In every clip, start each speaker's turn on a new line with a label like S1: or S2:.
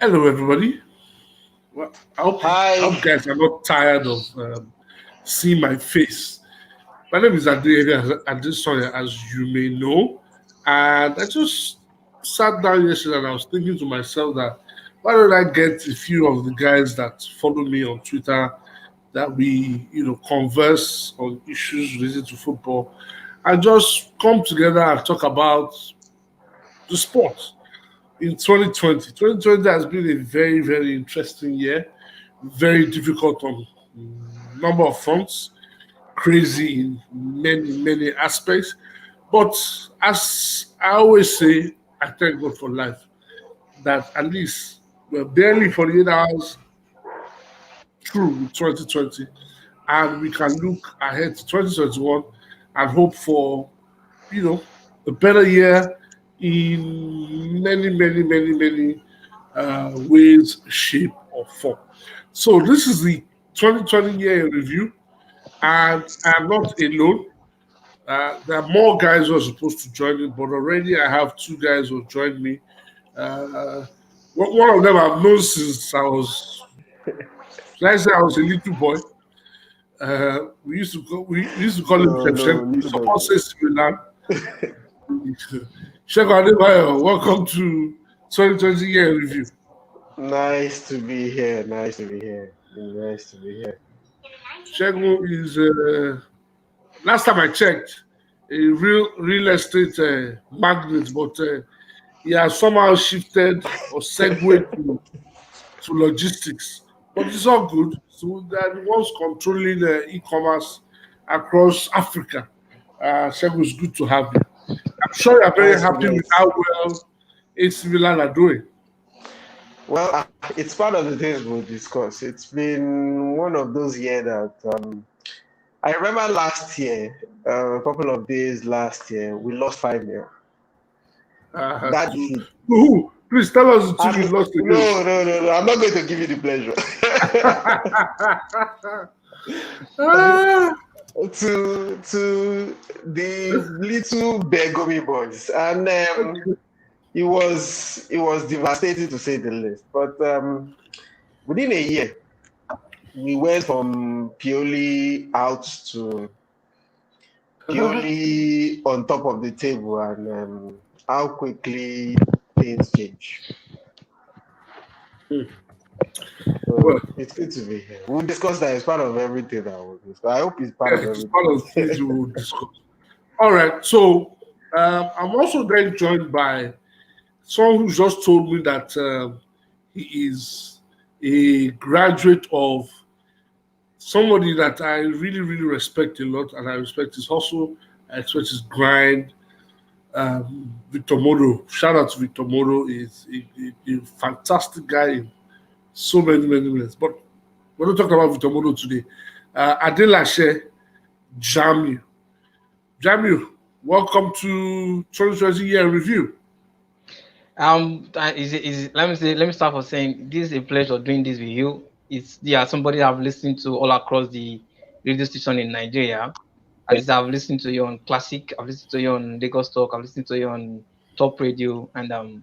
S1: Hello, everybody. Well, I
S2: Hi.
S1: hope guys are not tired of seeing my face. My name is Adeyemi Adesoya, as you may know, and I just sat down yesterday and I was thinking to myself that why don't I get a few of the guys that follow me on Twitter that we converse on issues related to football and just come together and talk about the sport in 2020. 2020 has been a very, very interesting year, very difficult on number of fronts, crazy in many, many aspects. But as I always say, I thank God for life that at least we're barely 48 hours through with 2020 and we can look ahead to 2021 and hope for, you know, a better year in many, many, many, many ways, shape, or form. So this is the 2020 year in review, and I'm not alone. There are more guys who are supposed to join me, but already I have two guys who joined me. Uh, one of them I've known since should I say I was a little boy. We used to call him
S2: No, no,
S1: Shevchenko. We
S2: little boy.
S1: support AC Milan. Shegun Adebayo, welcome to 2020 year in review.
S2: Nice to be here. Nice to be here. Nice to be here.
S1: Shegun is last time I checked, a real estate magnate, but he has somehow shifted or segued to logistics. But it's all good. So that was controlling e-commerce across Africa. Shegun, it's good to have you. I'm sure you're very
S2: Nice to
S1: happy
S2: meet.
S1: with how well AC Milan are doing.
S2: Well, it's part of the things we'll discuss. It's been one of those years that I remember last year, a couple of days last year, we lost 5-0. That hit.
S1: Who? Please tell us the team
S2: And
S1: you lost against.
S2: no, no, no, no. I'm not going to give you the pleasure.
S1: Ah,
S2: to the little Begomi boys, and
S1: okay.
S2: it was devastating to say the least. But within a year, we went from purely out to purely on top of the table, and how quickly things change.
S1: Well,
S2: So it's good to be here. We'll discuss that. It's part of everything that we'll discuss. I hope it's part
S1: yes,
S2: of
S1: it's part
S2: everything.
S1: of the things we will discuss. All right. So I'm also then joined by someone who just told me that he is a graduate of somebody that I really, really respect a lot, and I respect his hustle. I respect his grind. Victor Modo. Shout out to Victor Modo. He's a fantastic guy in so many, many ways. But we're not talking about Victor Modo today. Adelashe Jamiu. Jamiu, welcome to 2020 Year in Review.
S3: Let me start for saying this is a pleasure doing this with you. It's somebody I've listened to all across the radio station in Nigeria. At least I've listened to you on Classic, I've listened to you on Lagos Talk, I've listened to you on Top Radio, and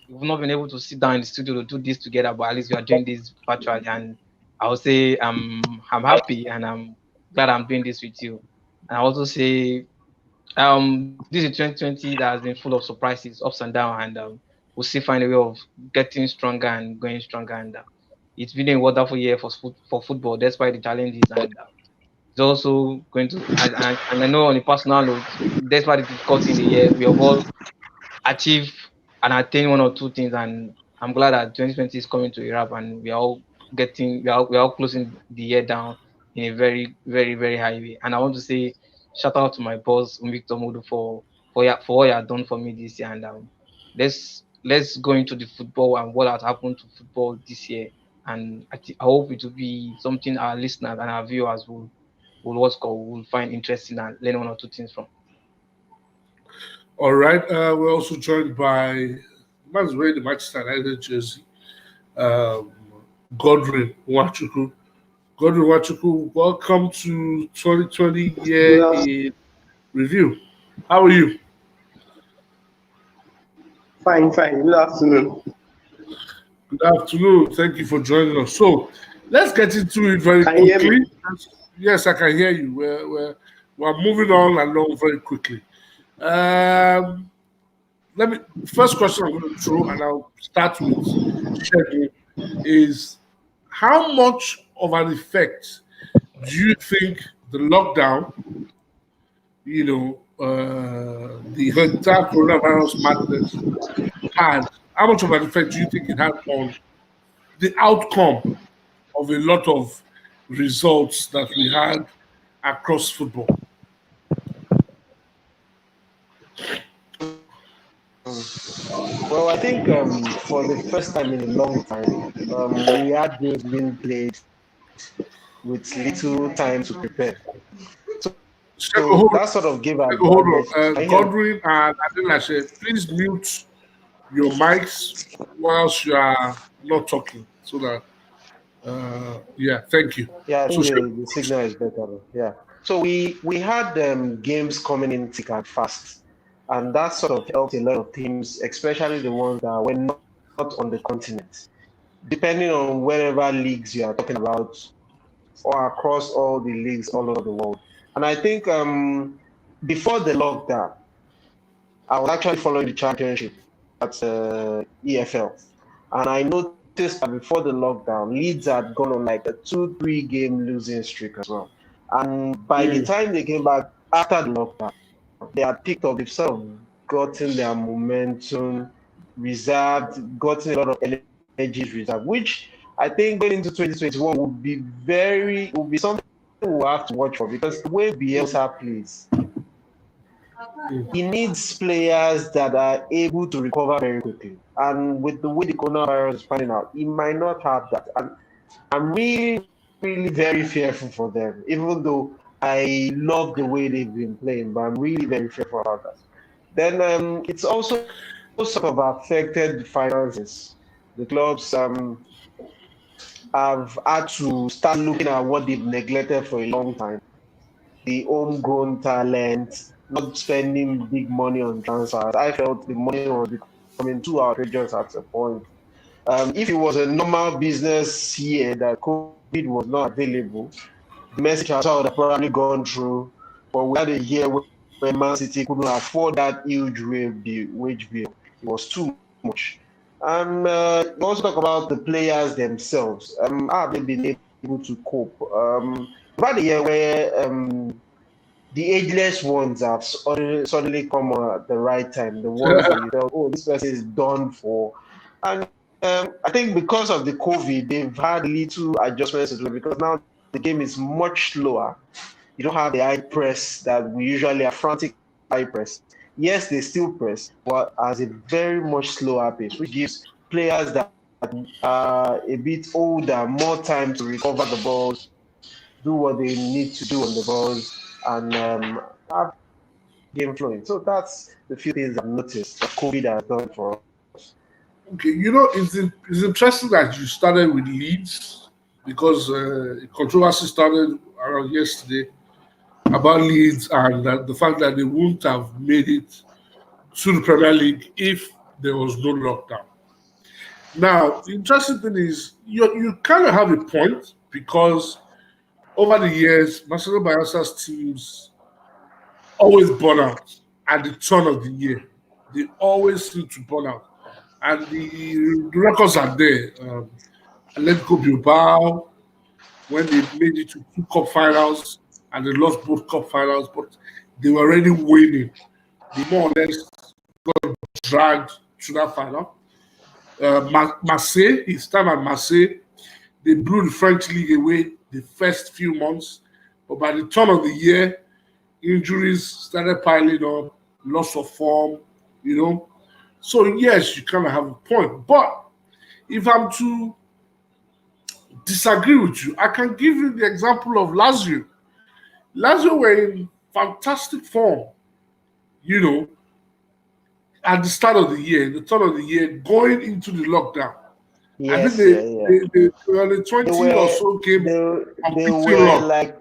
S3: we've not been able to sit down in the studio to do this together, but at least we are doing this virtually, and I would say I'm happy and I'm glad I'm doing this with you. And I also say this is 2020 that has been full of surprises, ups and downs, and we'll still find a way of getting stronger and going stronger. And it's been a wonderful year for football, despite the challenges. And it's also going to, and I know on a personal note, despite the difficulty in the year, we have all achieved and attained one or two things. And I'm glad that 2020 is coming to a wrap, and we are all closing the year down in a very, very, very high way. And I want to say shout out to my boss Victor Modu for what you have done for me this year. And let's go into the football and what has happened to football this year. And I hope it will be something our listeners and our viewers will find interesting and learn one or two things from.
S1: All right. We're also joined by man's wearing the Manchester United jersey, um, Godwin Wachuku. Godwin Wachuku, welcome to 2020 Year
S4: Good afternoon.
S1: in Review. How are you?
S4: Fine, fine. Good afternoon.
S1: Good afternoon. Thank you for joining us. So let's get into it very
S2: Can you hear
S1: quickly.
S2: me?
S1: Yes, I can hear you. We're moving on along very quickly. Um, Let me first question I'm going to throw, and I'll start with Shegun, is how much of an effect do you think the lockdown, the entire coronavirus madness had? How much of an effect do you think it had on the outcome of a lot of results that we had across football?
S2: Well, I think for the first time in a long time, we had games being played with little time to prepare.
S1: Shegun,
S2: So
S1: hold,
S2: that sort of gave
S1: Shegun, hold
S2: advantage.
S1: on.
S2: Can you hear me?
S1: Godwin and Adelashe, please mute your mics whilst you are not talking so that yeah, thank you.
S2: Yeah, I
S1: So
S2: think the signal is better. Yeah. So we had games coming in thick and fast, and that sort of helped a lot of teams, especially the ones that were not on the continent. Depending on wherever leagues you are talking about, or across all the leagues all over the world. And I think before the lockdown, I was actually following the championship at EFL, and I noticed that before the lockdown, Leeds had gone on like a 2-3 game losing streak as well. And by the
S1: mm,
S2: time they came back after the lockdown, they had picked up themselves, gotten their momentum reserved, gotten a lot of energies reserved, which I think going into 2021 would be something we'll have to watch for, because the way Bielsa plays,
S1: mm.
S2: he needs players that are able to recover very quickly. And with the way the coronavirus is panning out, he might not have that. And I'm really, really very fearful for them, even though I love the way they've been playing, but I'm really very fearful about that. Then it's also sort of affected the finances. The clubs have had to start looking at what they've neglected for a long time. The homegrown talent, not spending big money on transfers. I felt the money was becoming too outrageous at a point. If it was a normal business year that COVID was not available, the message transfer would have probably gone through. But we had a year where Man City couldn't afford that huge wage bill. It was too much. And you also talk about the players themselves. How have they been able to cope? We've had a year where the ageless ones have suddenly come on at the right time. The ones that you felt, oh, this person is done for. And I think because of the COVID, they've had little adjustments to do, because now the game is much slower. You don't have the high press that we usually have, frantic high press. Yes, they still press, but as a very much slower pace, which gives players that are a bit older more time to recover the balls, do what they need to do on the balls, and have game flowing. So that's the few things I've noticed that COVID has done for us.
S1: Okay, it's interesting that you started with Leeds because controversy started around yesterday about Leeds and the fact that they wouldn't have made it to the Premier League if there was no lockdown. Now, the interesting thing is you kind of have a point because over the years, Marcelo Bielsa's teams always burn out at the turn of the year. They always seem to burn out. And the records are there. Atletico Bilbao, when they made it to 2 cup finals and they lost both cup finals, but they were already winning. They more or less dragged to that final. Marseille, his time at Marseille, they blew the French league away the first few months, but by the turn of the year, injuries started piling up, loss of form, you know. So yes, you kind of have a point. But if I'm to disagree with you, I can give you the example of Lazio. Lazio were in fantastic form, you know, at the start of the year, the turn of the year, going into the lockdown. I think
S2: Yes, yeah, yeah.
S1: they were on the
S2: They
S1: 20 or
S2: were
S1: so game
S2: they
S1: unbeaten
S2: were
S1: run.
S2: like,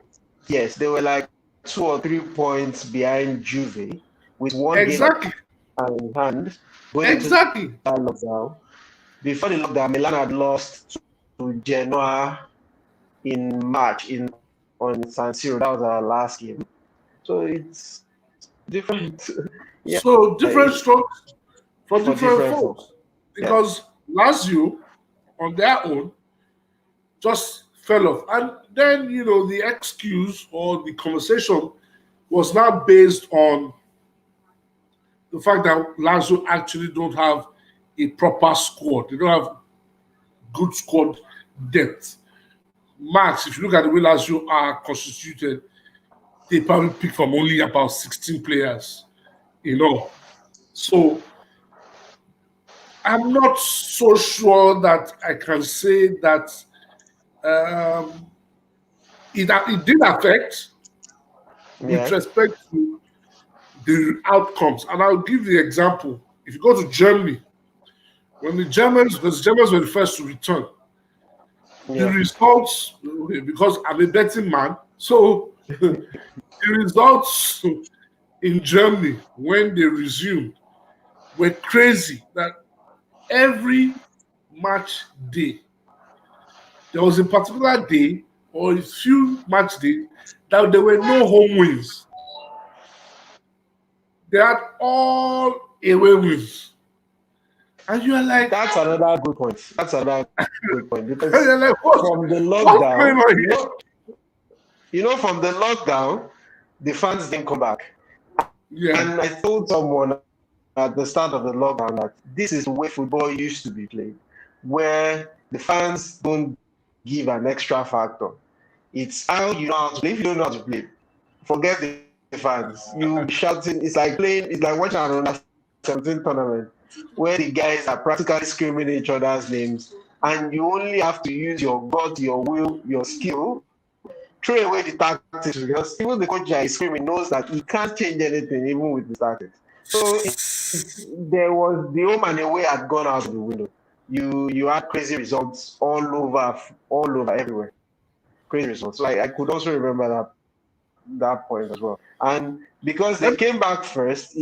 S2: yes, they were like 2 or 3 points behind Juve with one game
S1: Exactly,
S2: in hand going into
S1: exactly.
S2: that lockdown. before the lockdown, Milan had lost to Genoa in March on San Siro. That was our last game. So it's different. Yeah,
S1: So different strokes for
S2: for
S1: different
S2: different
S1: folks.
S2: folks. Yeah.
S1: Because Lazio, on their own, just fell off. And then, the excuse or the conversation was now based on the fact that Lazio actually don't have a proper squad. They don't have good squad depth. Max, if you look at the way Lazio are constituted, they probably pick from only about 16 players, So I'm not so sure that I can say that um, it did affect with
S2: Yeah.
S1: respect to the outcomes. And I'll give the example. If you go to Germany, when the Germans were the first to return, the
S2: Yeah.
S1: results, because I'm a betting man, so the results in Germany when they resumed were crazy. That every match day, there was a particular day or a few match days that there were no home wins. They had all away wins. And you're like,
S2: That's another good point. That's another good point because
S1: you're like,
S2: from the
S1: what's going
S2: lockdown,
S1: on here?
S2: from the lockdown, the fans didn't come back.
S1: Yeah,
S2: And I told someone at the start of the lockdown that this is the way football used to be played, where the fans don't give an extra factor. It's how you know how to play. If you don't know how to play, forget the fans. You shouting. It's like playing. It's like watching an under 17 tournament where the guys are practically screaming each other's names, and you only have to use your gut, your will, your skill. Throw away the tactics because even the coach that is screaming knows that he can't change anything even with the tactics. So there was the home and away had gone out of the window. You had crazy results all over everywhere. Crazy results. So I could also remember that point as well. And because they came back first,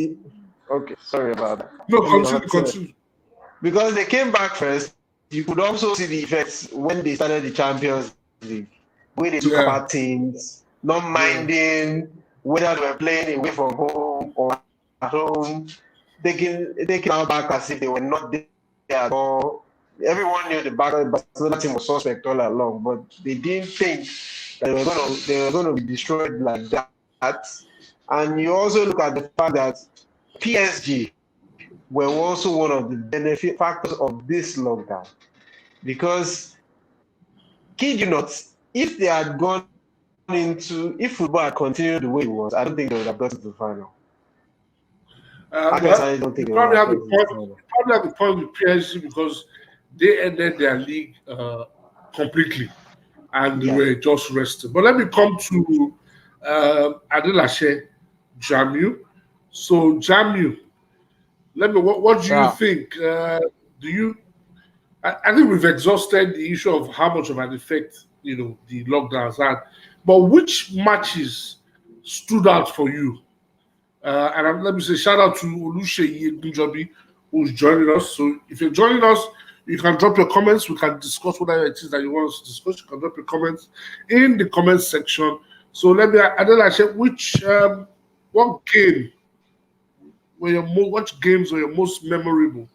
S2: okay, sorry about that.
S1: no, continue.
S2: Because they came back first, you could also see the effects when they started the Champions League, where they took about teams, not minding whether they were playing away from home or at home. They came out back as if they were not there at all. Everyone knew the Barcelona team was suspect all along, but they didn't think that they were going to be destroyed like that. And you also look at the fact that PSG were also one of the benefit factors of this lockdown, because kid you not, if they had gone if football had continued the way it was, I don't think they would have got to the final. I don't think they would have got to the final.
S1: Probably have the point with PSG because they ended their league completely and they were just rested. But let me come to Adelashe Jamiu. So Jamiu, what do you think? I think we've exhausted the issue of how much of an effect the lockdowns had. But which matches stood out for you? Let me say shout out to Oluseyi Gunjobi who's joining us. So if you're joining us, you can drop your comments. We can discuss whatever it is that you want us to discuss. You can drop your comments in the comments section. So let me, Adelashe, what games were your most memorable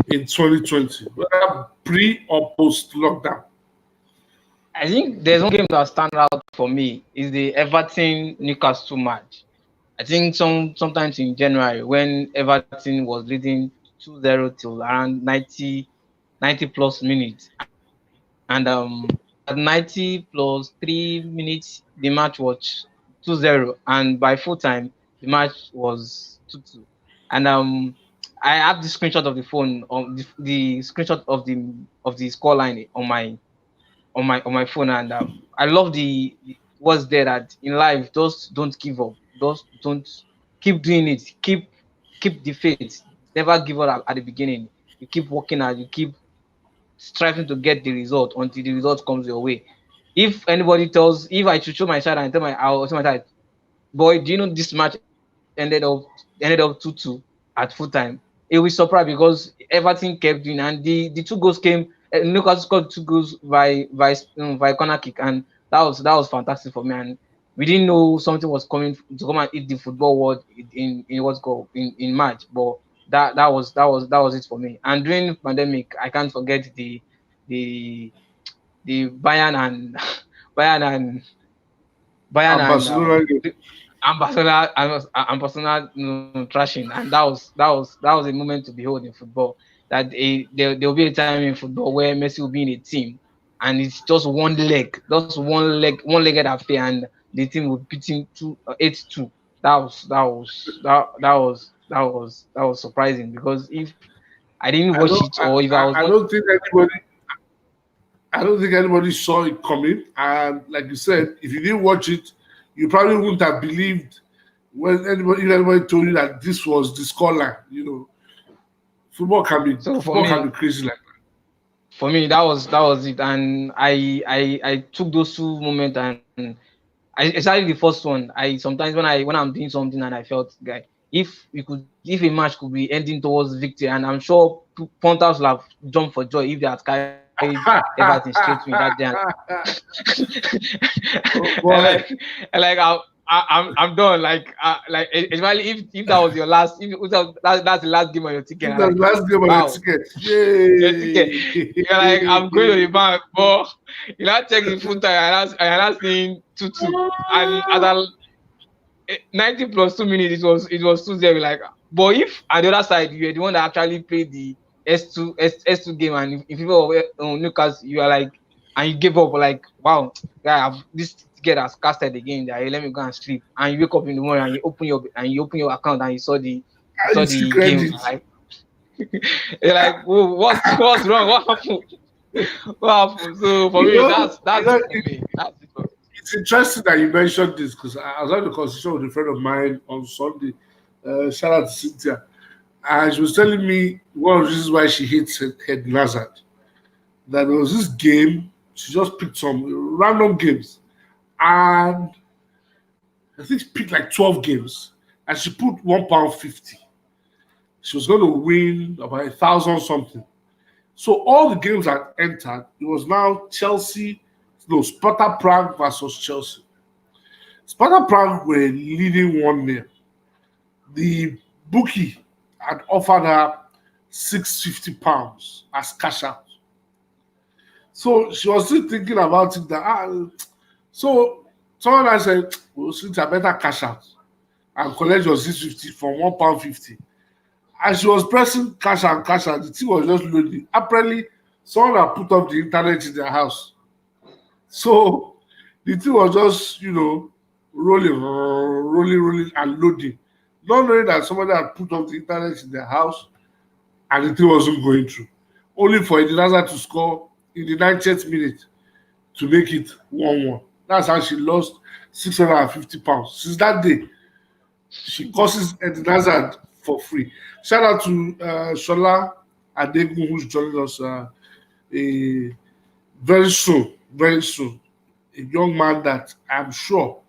S1: in 2020, whether pre or post lockdown?
S3: I think there's one game that stands out for me is the Everton Newcastle match. I think sometimes in January when Everton was leading 2-0 till around 90 plus minutes, and at 90 plus 3 minutes the match was 2-0, and by full time the match was 2-2. And I have the screenshot of the phone on the screenshot of the scoreline on my phone, and I love the what's there that in life, just don't give up, just don't keep doing it, keep the faith, never give up at the beginning. You keep working hard, you keep striving to get the result until the result comes your way. If I should show my child and I'll tell my child, boy, do you know this match ended up 2-2 at full time? it was surprised because everything kept doing, and the two goals came. Newcastle scored two goals by corner kick, and that was fantastic for me. And we didn't know something was coming to come and hit the football world in what's called in March, but that was it for me. And during the pandemic, I can't forget the Bayern and Bayern and Bayern
S1: And
S3: and
S1: Barcelona,
S3: Ambassador trashing, and that was a moment to behold in football. That there will be a time in football where Messi will be in a team, and it's just one legged affair, and the team will beat him 8-2. That was surprising, because if I didn't
S1: I
S3: watch
S1: don't,
S3: it, or if I was
S1: I
S3: not.
S1: don't think anybody. I don't think anybody saw it coming. And like you said, if you didn't watch it, you probably wouldn't have believed if anybody told you that this was the scoreline.
S3: So
S1: Football can be crazy like that.
S3: for me, that was it, and I took those two moments, and especially the first one. I sometimes when I'm doing something and I felt, guy, if a match could be ending towards victory, and I'm sure punters will have jumped for joy if they had carried Everton straight to that day.
S1: Oh
S3: And
S1: boy,
S3: like I'm done. Like especially if that was your last, if that's the last game on your ticket,
S1: this is
S3: and
S1: the
S3: like,
S1: last game on your
S3: wow,
S1: ticket.
S3: your ticket. You're like, I'm going to the
S1: Yay!
S3: bank, but you now check the full time, and I'm seeing 2-2, and at 90 plus 2 minutes, it was 2-0. Like, but if on the other side you're the one that actually played the S2 game, and if you were Newcastle, you are like, and you gave up, like, wow, guy, this ticket has casted again. That, let me go and sleep. And you wake up in the morning, and you open your account, and you saw the
S1: And you see
S3: game.
S1: credit.
S3: Like, you're like, whoa, what's wrong? What happened? What happened? So for
S1: You
S3: me,
S1: know,
S3: that's
S1: you know,
S3: it for me. That's it for me.
S1: it's interesting that you mentioned this because I was having a conversation with a friend of mine on Sunday. Shout out to Cynthia. And she was telling me one of the reasons why she hates Head Hazard. That there was this game, she just picked some random games. And I think she picked like 12 games. And she put £1.50. She was going to win about 1,000 something. So all the games that entered, it was now Sparta Prague versus Chelsea. Sparta Prague were leading 1-0. The bookie had offered her £650 as cash out. So she was still thinking about it. So someone I said, well, since I better cash out and collect your 650 from £1.50. And she was pressing cash and cash, and the thing was just loading. Apparently, someone had put up the internet in their house. So the thing was just, rolling, and loading. Not knowing that somebody had put up the internet in their house and the thing wasn't going through. Only for Eden Hazard to score in the 90th minute to make it 1-1. That's how she lost £650. Since that day, she courses Eden Hazard for free. Shout out to Shola Adegun, who's joining us very soon. Very soon. A young man that I'm sure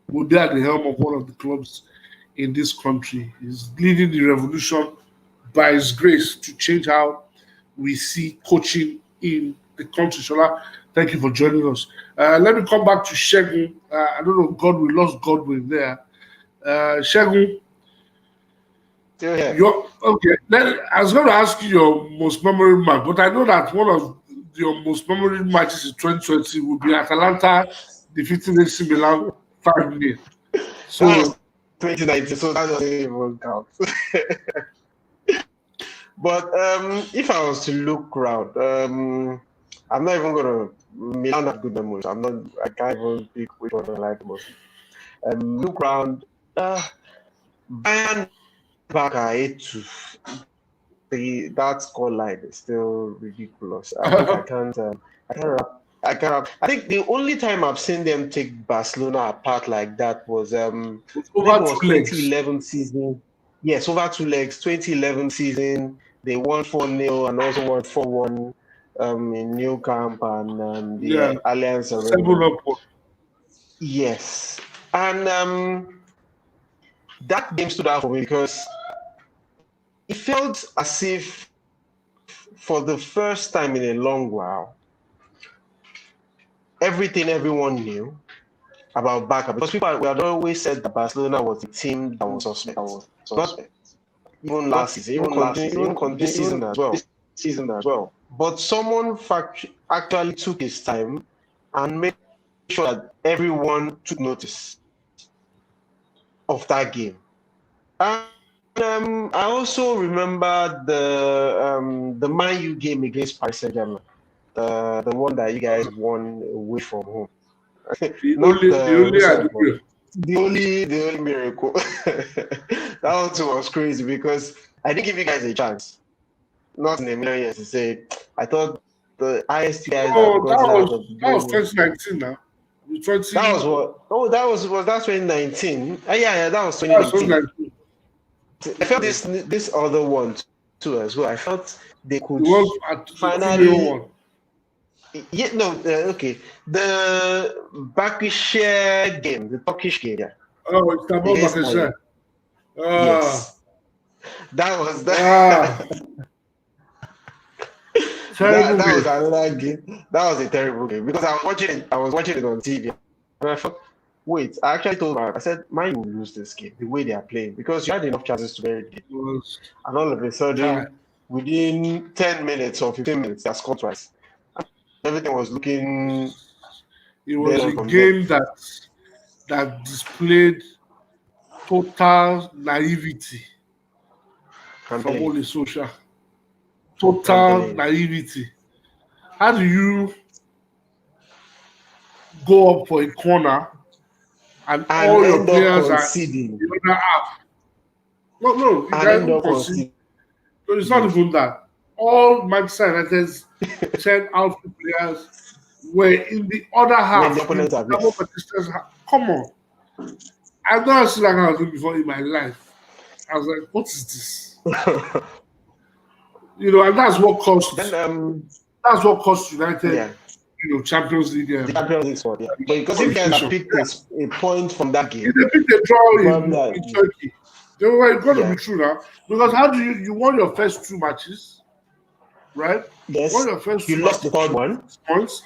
S1: will be at the helm of one of the clubs in this country. He's leading the revolution by his grace to change how we see coaching in the country. Shola, thank you for joining us. Let me come back to Shegun. I don't know, we lost Godwin there. Shegun,
S2: Still here.
S1: I was going to ask you your most memorable match, but I know that one of your most memorable matches in 2020 will be Atalanta defeating AC Milan 5-0. So
S2: That was 2019, so that doesn't even count. But if I was to look around, I'm not even gonna Milan have good memories. I can't even pick which one I like the most. Look around, Bayern back at 8-2. That score line is still ridiculous. I can't. I can't. I think the only time I've seen them take Barcelona apart like that was I think it was 2011 season. Yes, over 2 legs. 2011 season, they won 4-0 and also won 4-1 in New Camp and the Alliance Arena. Yes, and that game stood out for me because it felt as if for the first time in a long while, everything everyone knew about Barca, because we had always said that Barcelona was the team that was suspect. Not even last season, even this season as well. But someone actually took his time and made sure that everyone took notice of that game. And I also remember the Man U game against Paris Saint-Germain, the one that you guys won away from home.
S1: The only
S2: miracle. That one too was crazy because I didn't give you guys a chance. Not in a million years to say. I thought the IST guys.
S1: Oh, that was 2019 now.
S2: That was what? Oh, that was that 2019? Yeah, that was 2019. I felt this other one too as well. I felt they could finally. Yeah, no, okay. The Bakışehir game, the Turkish game, yeah.
S1: Oh, it's about Bakışehir.
S2: Yes. That was that. That was another game. That was a terrible game because I was watching it on TV, and I thought, wait, I actually told her, I said, Man will lose this game the way they are playing because you had enough chances to bury it. And all of a sudden, within 10 minutes or 15 minutes, they scored twice. Everything was looking.
S1: It was a game that displayed total naivety from Ole Solskjaer. Total naivety. How do you go up for a corner and all your players are in the other half? No, you can't concede. So it's not even that. All Manchester United's 10 outfield players were in the other half. Come on. I've never seen that kind of thing before in my life. I was like, what is this? And that's what cost. That's what cost United. Champions League.
S2: The Champions League spot. Yeah. But because if you guys picked a point from that game,
S1: they picked a draw in Turkey. They were going to be true now because how do you won your first 2 matches, right?
S2: Yes.
S1: You won your first.
S2: You lost the third one.
S1: Points.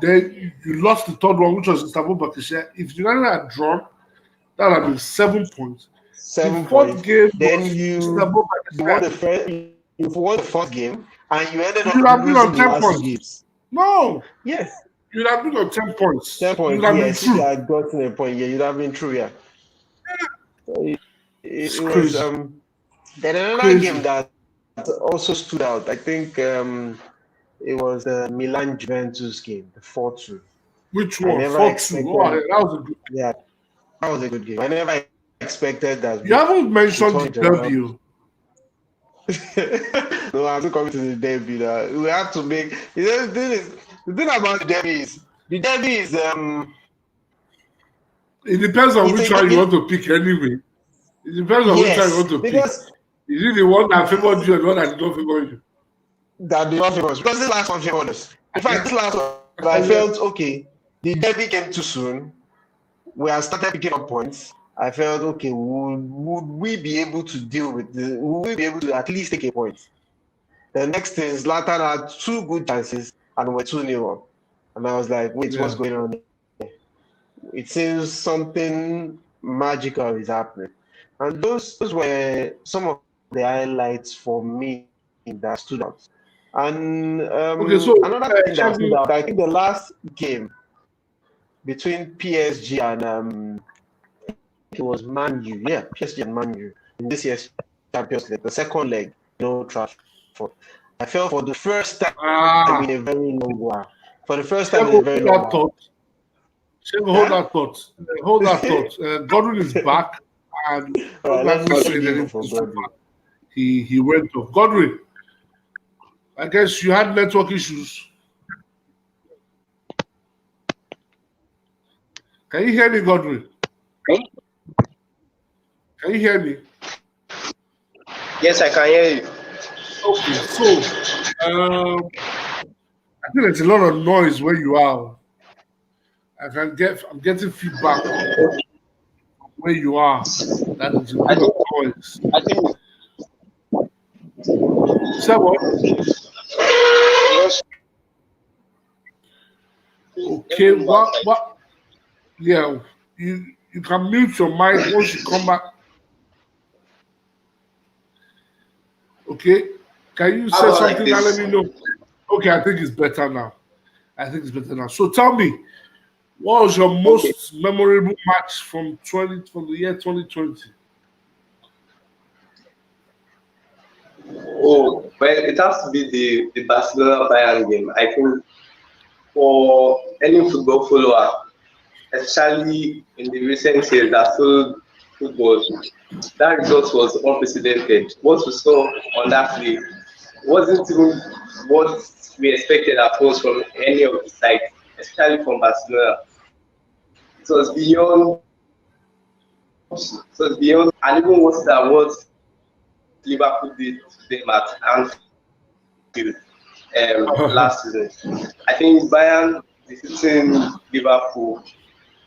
S1: Then you lost the third one, which was Istanbul Bakışehir. If United had drawn, that would have been 7 points.
S2: 7
S1: points. Game
S2: then you won the first game, and you ended up
S1: losing on 10 points.
S2: Games.
S1: No.
S2: Yes.
S1: You'd have been on 10 points.
S2: 10 points. Yes, you had gotten a point. Yeah, you'd have been true. Yeah. It was then another game that also stood out. I think it was the Milan Juventus game, the 4-2.
S1: Which one? 4-2. That was a good game.
S2: Yeah, that was a good game. I never expected that.
S1: You haven't mentioned the debut.
S2: No, I'm not coming to the debut. We have to make. The thing about the debut is
S1: it depends on which one you want to pick anyway. It depends on which one you want to pick. Is it the one that favored you and the one that did not favor you?
S2: That did not favor us. Because this last one favored us. In fact, this last one, I felt, okay, the derby came too soon. We have started picking up points. I felt, okay, would we be able to deal with this? Would we be able to at least take a point? The next thing is Zlatan had 2 good chances and we're 2-0 up. And I was like, wait, what's going on here? It seems something magical is happening. And those were some of the highlights for me that stood out. And another thing that stood out, I think the last game between PSG and it was Man U, PSG and Man U in this year's Champions League, the second leg, Trafford. I felt for the first time in a very long while. For the first time in a very long while.
S1: Hold that thought. Godwin is back, and he went off. Godwin, I guess you had network issues. Can you hear me, Godwin? Can you hear me?
S4: Yes, I can hear you.
S1: Okay, so I think there's a lot of noise where you are. I'm getting feedback from where you are. That is a lot of noise.
S4: I think
S1: Say what?
S4: Yes.
S1: Okay, what? Yeah, you can mute your mic once you come back. Okay, can you
S4: How
S1: say
S4: about like
S1: something and let
S4: this?
S1: me know? Okay, I think it's better now. I think it's better now. So tell me, what was your
S4: Okay.
S1: most memorable match from the year 2020?
S4: Oh, well, it has to be the Barcelona Bayern game. I think for any football follower, especially in the recent years that followed football, that result was unprecedented. What we saw on that day wasn't even what we expected at first from any of the sides, especially from Barcelona. It was beyond, and even worse than what Liverpool did to them at Anfield last season. I think Bayern defeating Liverpool,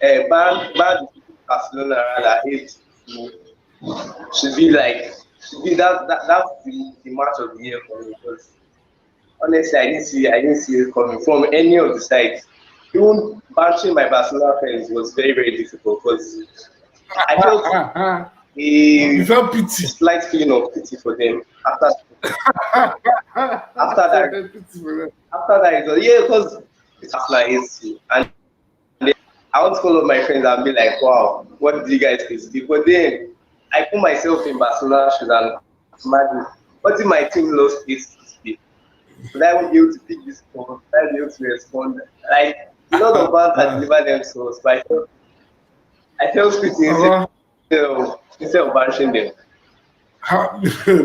S4: Bayern defeating Barcelona rather 8-2 should be like should be that's the match of the year for me because honestly I didn't see it coming from any of the sides. Even bantering my Barcelona friends was very very difficult because I felt
S1: You
S4: a,
S1: felt
S4: a
S1: pity.
S4: slight feeling of pity for them after
S1: So
S4: that
S1: I pity for them.
S4: after that result. Yeah, because it's Arsenal AC and then I want to call up my friends and be like, wow, what did you guys do? But then I put myself in Barcelona shoes and imagine what if my team lost 8-2? Would I be able to pick this phone? Would I be able to respond? Like a lot of bands delivered themselves, but I felt pretty
S1: Uh,
S4: instead of banishing them.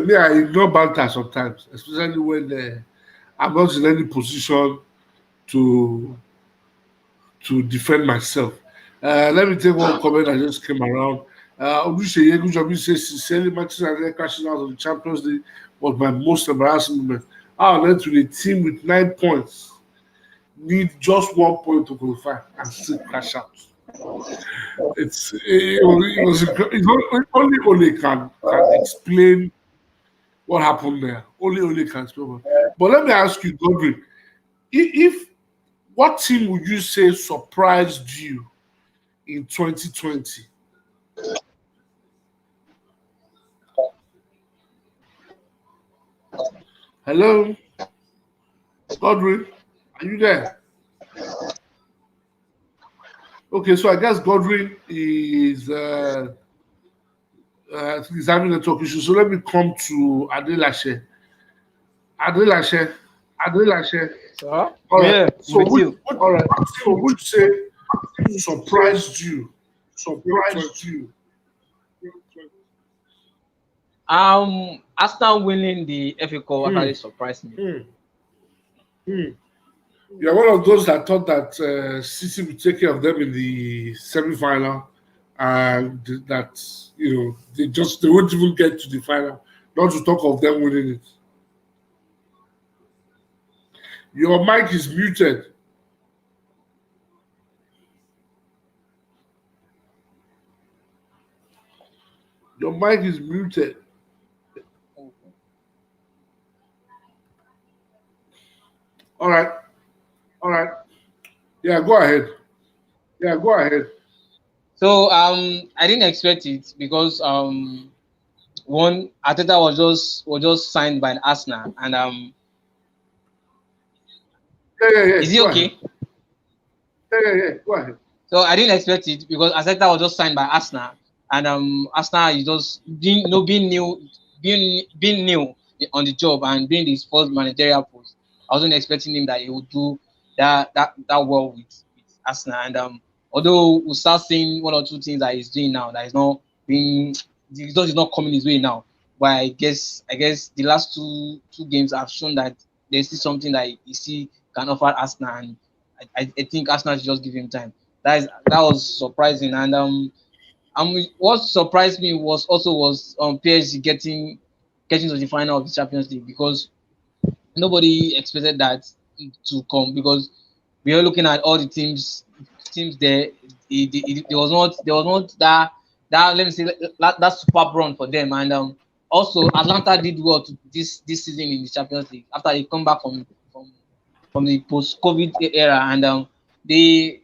S1: Me, I ignore banter sometimes, especially when I'm not in any position to defend myself. Let me take one comment that just came around. Oluseyi Egunjobi says, sincerely, Manchester United crashing out of the Champions League was my most embarrassing moment. I led to a team with 9 points, need just 1 point to qualify, and still crash out. Only Ole can explain what happened there. Only Ole can explain. But let me ask you, Godwin, if what team would you say surprised you in 2020? Hello, Godwin, are you there? Okay, so I guess Godwin is he's having a talk issue. So let me come to Adelashe. Adelashe, Adelashe.
S3: So,
S1: All right.
S3: yeah,
S1: So
S3: with you.
S1: all right. So would you say surprised you? Surprised you?
S3: Arsenal winning the FA Cup
S1: Hmm.
S3: actually surprised me.
S1: Hmm. Hmm. You're one of those that thought that City would take care of them in the semi-final, and that they won't even get to the final. Not to talk of them winning it. Your mic is muted. Your mic is muted. All right. All right. Yeah, go ahead. Yeah, go ahead.
S3: So I didn't expect it because one Ateta was just signed by Arsenal and
S1: Yeah.
S3: is he
S1: Go ahead.
S3: okay?
S1: Yeah. Go ahead.
S3: So I didn't expect it because Ateta was just signed by Arsenal and Arsenal is just being new on the job and being his first managerial post. I wasn't expecting him that he would do that well with Arsenal and although we start seeing one or two things that he's doing now that is not being the result is not coming his way now. But I guess the last two games have shown that there's still something that he still can offer Arsenal and I think Arsenal should just give him time. That was surprising and what surprised me was PSG getting to the final of the Champions League because nobody expected that to come because we are looking at all the teams there. There was not that let me say that superb run for them and also Atlanta did well this season in the Champions League after they come back from the post-COVID era, and they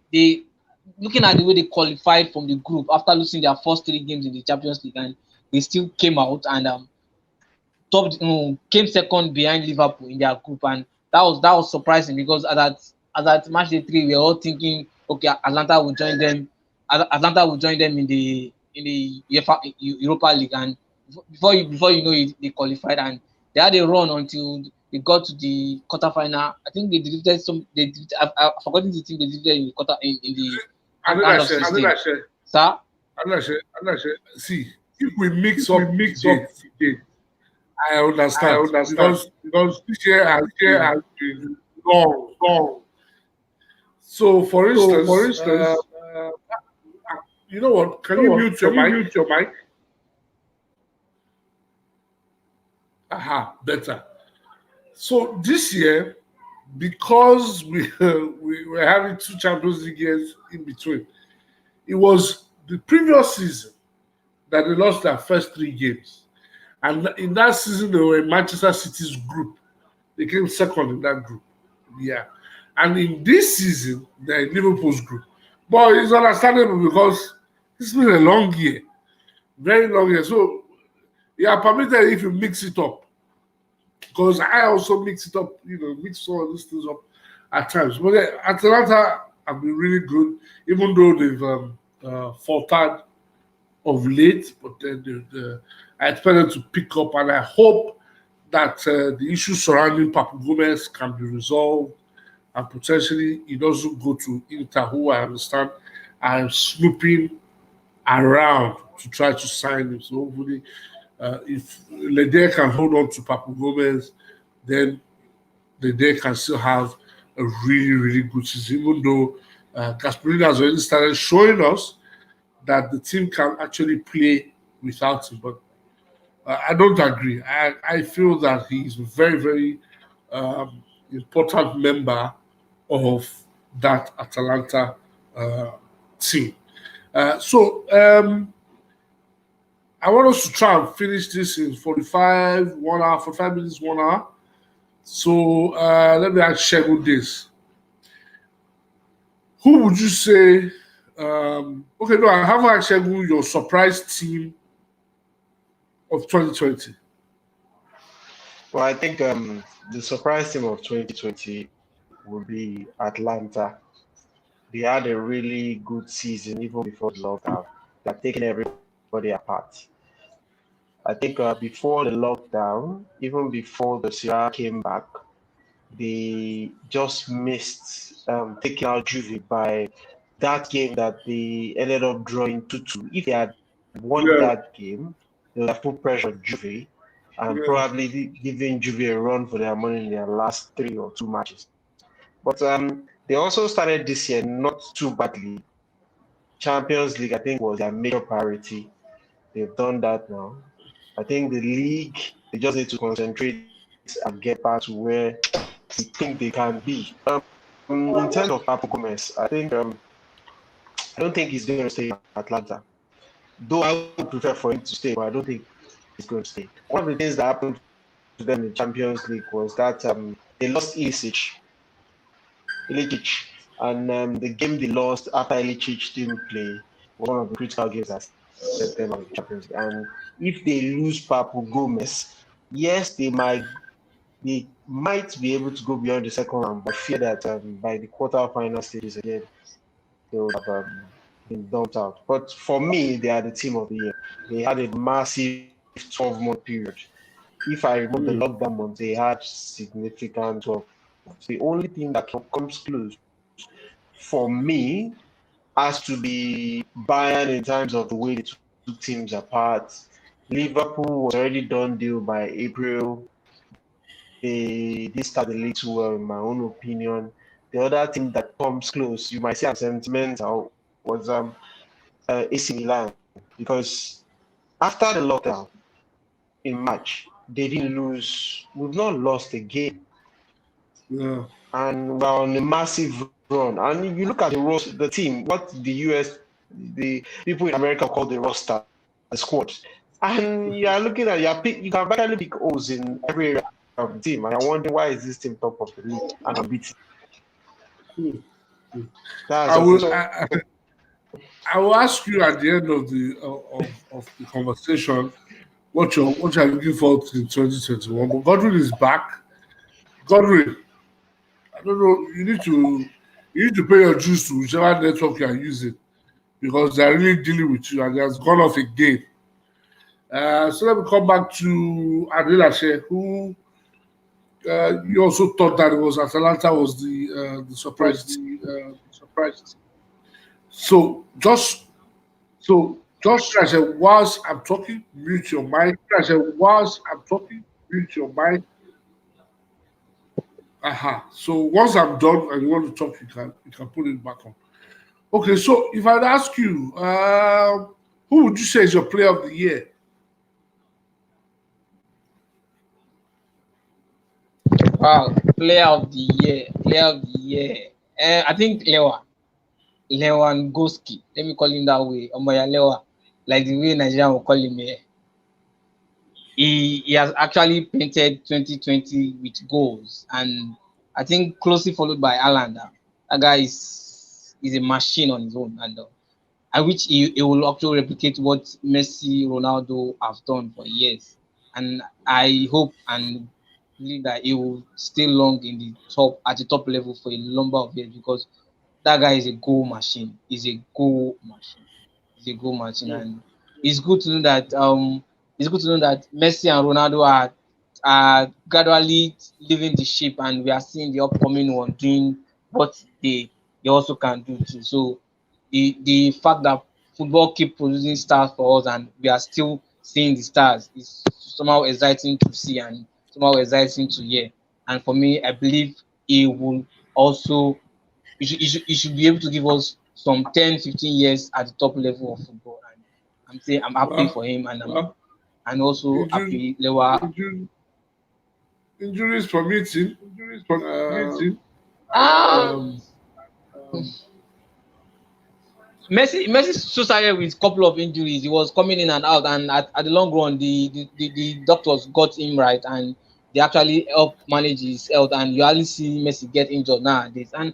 S3: looking at the way they qualified from the group after losing their first 3 games in the Champions League, and they still came out and came second behind Liverpool in their group, and that was surprising because at match day 3 we were all thinking, okay, Atlanta will join them in the Europa League, and before you know it, they qualified and they had a run until they got to the quarterfinal. I think they defeated I've forgotten the team they defeated in the quarter in the round of 16. Sir?
S1: I'm not sure. See, if we mix up today, I understand. Because this year has been long. So, for instance, you know what? Can you mute your mic? Aha, better. So this year, because we were having 2 Champions League years in between, it was the previous season that they lost their first 3 games. And in that season, they were in Manchester City's group. They came second in that group. Yeah. And in this season, they're in Liverpool's group. But it's understandable because it's been a long year. Very long year. So you are permitted if you mix it up. Because I also mix it up, mix all these things up at times. But Atalanta have been really good, even though they've faltered of late. But I expect them to pick up, and I hope that the issues surrounding Papu Gomez can be resolved, and potentially he doesn't go to Inter, who I understand are snooping around to try to sign him. So hopefully, if Lede can hold on to Papu Gomez, then Lede can still have a really, really good season, even though Gasperini has already started showing us that the team can actually play without him. But I don't agree. I feel that he's a very, very important member of that Atalanta team. I want us to try and finish this in 45 minutes, 1 hour. So let me ask Shegun this. Who would you say? I haven't asked Shegun your surprise team of 2020.
S2: Well, I think the surprise team of 2020 will be Atlanta. They had a really good season even before the lockdown. They're taking everybody apart. I think before the lockdown, even before the Serie came back, they just missed taking out Juve by that game that they ended up drawing 2-2. If they had won that game, they would have put pressure on Juve and probably giving Juve a run for their money in their last 3 or 2 matches. But they also started this year not too badly. Champions League, I think, was their major priority. They've done that now. I think the league, they just need to concentrate and get back to where they think they can be. In terms of Papu Gomez, I don't think he's going to stay in Atlanta. Though I would prefer for him to stay, but I don't think he's going to stay. One of the things that happened to them in the Champions League was that they lost Ilicic. And the game they lost after Ilicic didn't play was one of the critical games that set them on the Champions League. And if they lose Papu Gomez, yes, they might be able to go beyond the second round, but I fear that by the quarterfinal stages again, they will have been dumped out. But for me, they are the team of the year. They had a massive 12-month period. If I remove the lockdown month, they had significant 12 months. The only thing that comes close for me has to be Bayern in terms of the way they took teams apart. Liverpool was already done deal by April. They start the league too well, in my own opinion. The other team that comes close, you might say I'm sentimental, was AC Milan, because after the lockdown in March, they didn't lose. We've not lost a game.
S1: Yeah.
S2: And we're on a massive run. And you look at the team, what the people in America call the roster, the squad. And you are looking at you can barely pick O's in every area of the team, and I'm wondering why is this team top of the league and unbeaten? That's
S1: I
S2: just
S1: will.
S2: it.
S1: I will ask you at the end of the conversation what you're looking forward to in 2021. But Godwin is back. Godwin, I don't know. You need to pay your dues to whichever network you are using because they're really dealing with you and he has gone off again. So let me come back to Adilashe, who you also thought that it was Atalanta was the surprise. Surprise. So I said, whilst I'm talking, mute your mic. I said, whilst I'm talking, mute your mic. Aha. So once I'm done and you want to talk, you can put it back on. Okay, so if I'd ask you, who would you say is your player of the year?
S3: Wow, player of the year, I think Lewandowski. Let me call him that way. Omoya Lewa, like the way Nigerian will call him here. He has actually painted 2020 with goals, and I think closely followed by Haaland. That guy is a machine on his own, and I wish he will actually replicate what Messi, Ronaldo have done for years. And I hope and believe that he will stay long in the top at the top level for a number of years because that guy is a goal machine. He's a goal machine. And it's good to know that Messi and Ronaldo are gradually leaving the ship, and we are seeing the upcoming one doing what they also can do too. So the fact that football keep producing stars for us and we are still seeing the stars is somehow exciting to see and somehow exciting to hear. And for me, I believe he will also he should be able to give us some 10, 15 years at the top level of football. And I'm saying I'm happy for him and also happy Lewa.
S1: Injuries permitting.
S3: Messi so started with a couple of injuries. He was coming in and out, and at the long run, the doctors got him right, and they actually helped manage his health. And you hardly see Messi get injured nowadays. And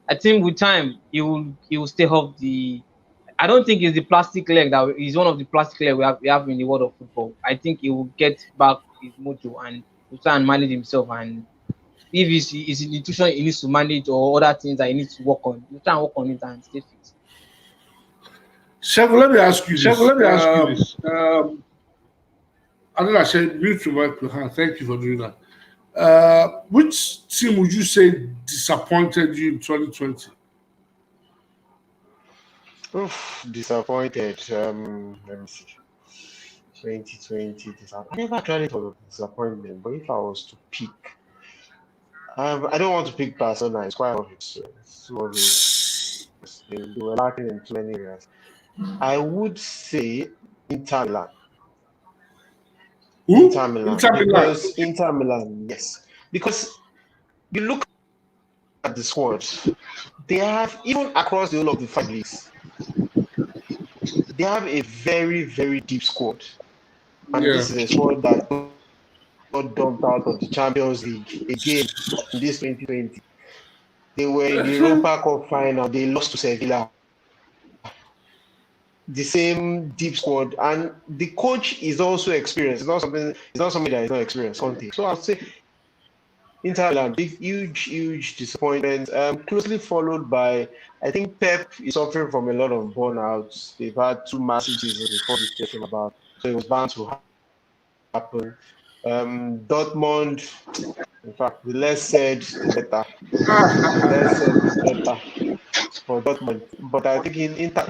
S3: I think with time, he will stay off the. I don't think it's the plastic leg that is one of the plastic leg we have in the world of football. I think he will get back his mojo and will try and manage himself. And if it's nutrition he needs to manage or other things that he needs to work on, you try and work on it and stay fit.
S1: Shego, let me ask you this. I think I said mute your mic. Thank you for doing that. Which team would you say disappointed you in 2020?
S2: Oof, disappointed. Let me see. 2020. I never actually thought of disappointment, but if I was to pick, I don't want to pick Barcelona. It's quite obvious. They were lacking in too many areas. I would say Inter Milan.
S1: Who?
S2: Inter Milan. Because Inter Milan, yes. Because you look at the squad, they have, even across the whole of the 5 leagues, they have a very, very deep squad. And this is a squad that got dumped out of the Champions League again in this 2020. They were in the Europa Cup final. They lost to Sevilla. The same deep squad, and the coach is also experienced. It's not somebody that is not experienced. So I'll say Inter Milan, big, huge disappointment. Closely followed by, I think Pep is suffering from a lot of burnouts. They've had 2 massive seasons before this came about, so it was bound to happen. Dortmund, in fact, the less said, the better. For Dortmund, but I think in Inter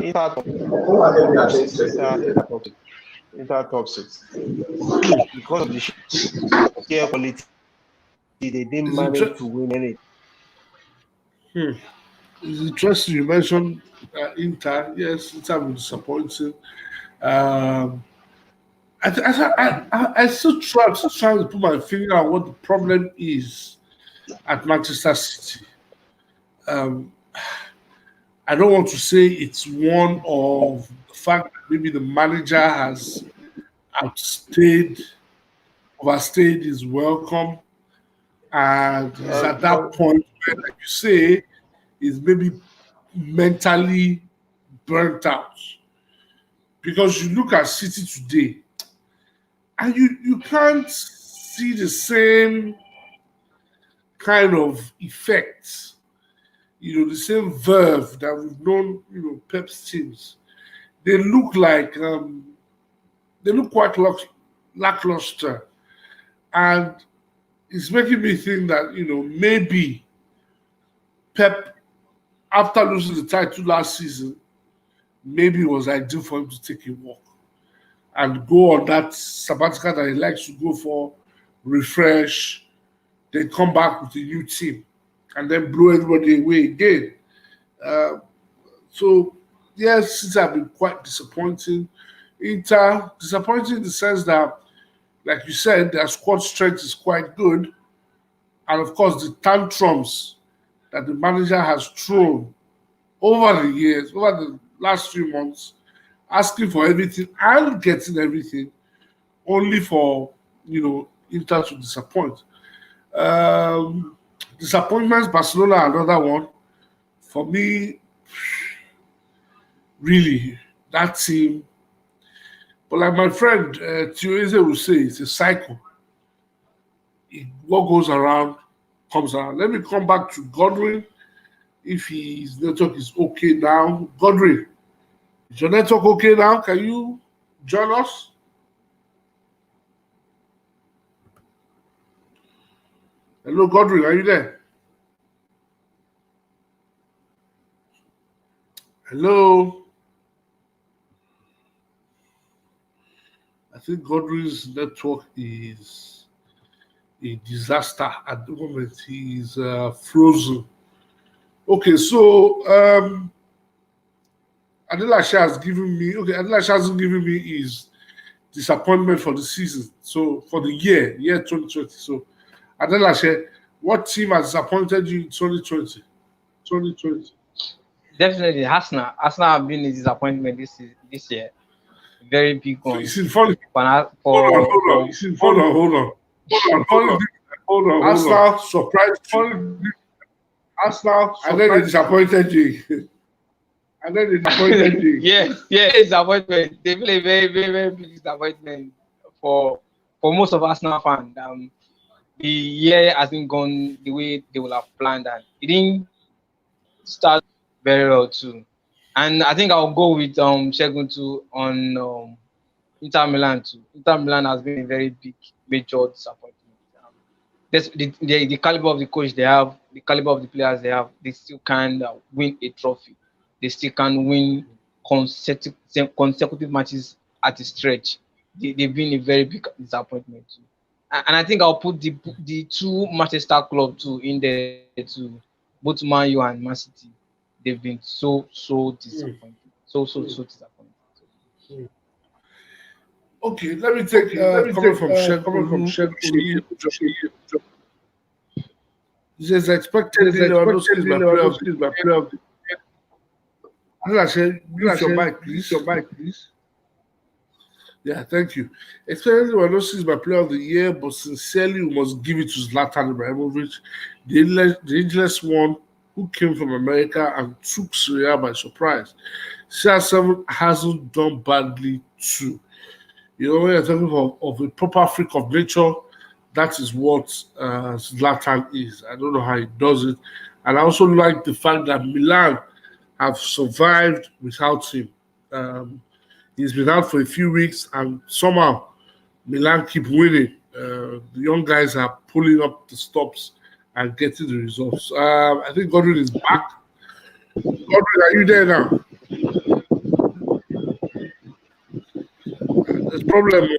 S2: top 6 because of the sheer quality, they didn't manage to win anything.
S1: It's interesting you mentioned Inter. Yes, Inter was disappointing. I still trying to put my finger on what the problem is at Manchester City. I don't want to say it's one of the fact that maybe the manager has overstayed his welcome, and he's at that point where, like you say, he's maybe mentally burnt out. Because you look at City today, and you can't see the same kind of effects, the same verve that we've known, Pep's teams. They look quite lackluster, and it's making me think that maybe Pep, after losing the title last season, maybe it was ideal for him to take a walk and go on that sabbatical that he likes to go for, refresh, then come back with a new team, and then blow everybody away again. So, yes, it has been quite disappointing. Inter, disappointing in the sense that, like you said, their squad strength is quite good. And of course, the tantrums that the manager has thrown over the years, over the last few months, asking for everything and getting everything, only for, Inter to disappoint. Disappointments, Barcelona, another one. For me, really, that team. But like my friend Tioeze will say, it's a cycle. What goes around comes around. Let me come back to Godwin. If his network is okay now. Godwin, is your network okay now? Can you join us? Hello, Godwin, are you there? Hello? I think Godwin's network is a disaster at the moment. He's frozen. Okay, so Adelashe has given me. Okay, Adelashe hasn't given me his disappointment for the season. So for the year 2020. So Adelashe, what team has disappointed you in 2020? 2020.
S3: Definitely, Arsenal. Arsenal have been a disappointment this year. Very big one.
S1: It's in funny.
S3: Hold
S1: on. Arsenal surprised you. Arsenal, and then they disappointed you.
S3: Yeah, disappointment. They play very, very, very big disappointment for most of Arsenal fans. The year hasn't gone the way they would have planned, and it didn't start very well too. And I think I'll go with Shegun too on Inter Milan too. Inter Milan has been a very big, major disappointment. The caliber of the coach they have, the caliber of the players they have, they still can't win a trophy. They still can't win consecutive matches at a stretch. They've been a very big disappointment too. And I think I'll put the two Manchester club too in there too, both Man U and Man City. They've been so disappointed. So disappointed.
S1: Okay, let me take comment from Shegun. He says expected Lewandowski is my player of the year. I said, use your mic, please. Yeah, thank you. Expected Lewandowski is my player of the year, but sincerely, we must give it to Zlatan Ibrahimovic, the ageless one who came from America and took Syria by surprise. CR7 hasn't done badly too. When you're talking of a proper freak of nature, that is what Zlatan is. I don't know how he does it. And I also like the fact that Milan have survived without him. He's been out for a few weeks, and somehow Milan keep winning. The young guys are pulling up the stops and getting the results. I think Godwin is back. Godwin, are you there now? There's a problem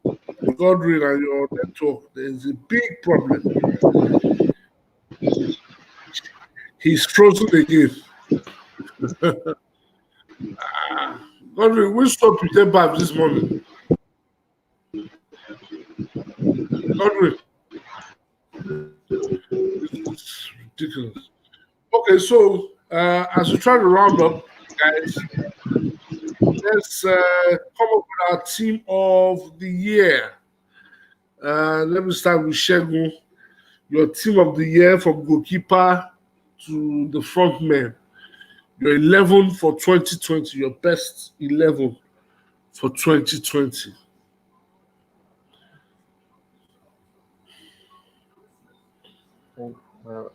S1: with Godwin and your network. There's a big problem. He's frozen again. Godwin, which stop you take back this morning? Godwin. It's ridiculous. Okay, so as we try to round up, guys, let's come up with our team of the year. Let me start with Shegun. Your team of the year from goalkeeper to the front man. Your 11 for 2020, your best 11 for 2020.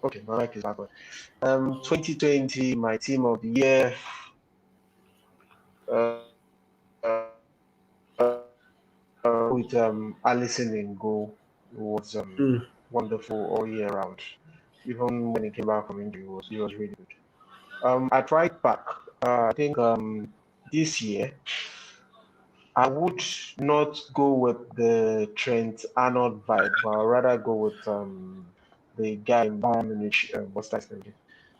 S2: Okay, my mic is back on. 2020, my team of the year. With Allison in goal, it was wonderful all year round. Even when he came back from injury, he was really good. At right back, I think this year I would not go with the Trent Arnold vibe, but I'd rather go with the guy in Bayern Munich. What's that name?